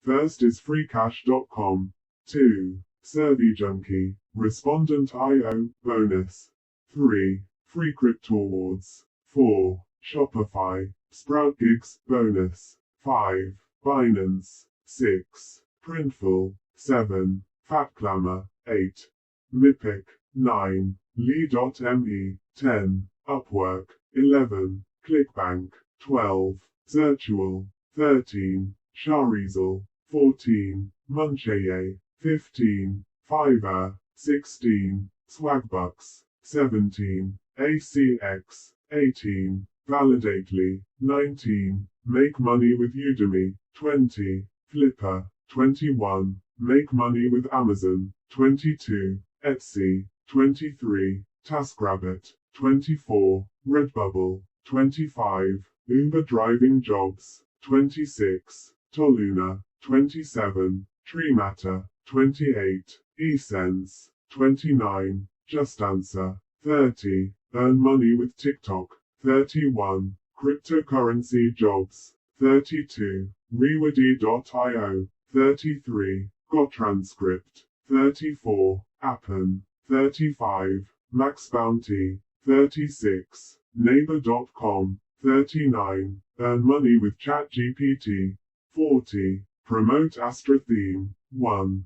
First is freecash.com. 2. SurveyJunkie, Respondent.io, bonus. 3. Free Crypto Awards. 4. Shopify, Sprout Gigs, bonus. 5. Binance. 6. Printful. 7. FatClamor. 8. Mipic. 9. Lee.me. 10. Upwork. 11. ClickBank. 12. Zirtual. 13. Sharizel. 14. Muncheye. 15. Fiverr. 16. Swagbucks. 17. ACX. 18. Validately. 19. Make money with Udemy. 20. Flipper. 21. Make money with Amazon. 22. Etsy. 23. TaskRabbit. 24. Redbubble. 25. Uber driving jobs. 26. Toluna. 27. Treematter. 28. eSense. 29. JustAnswer. 30. Earn money with TikTok. 31. Cryptocurrency jobs. 32. Rewady.io. 33. GotTranscript. 34. Appen. 35. MaxBounty. 36. Neighbor.com. 39. Earn money with ChatGPT. 40. Promote Astra Theme. 1.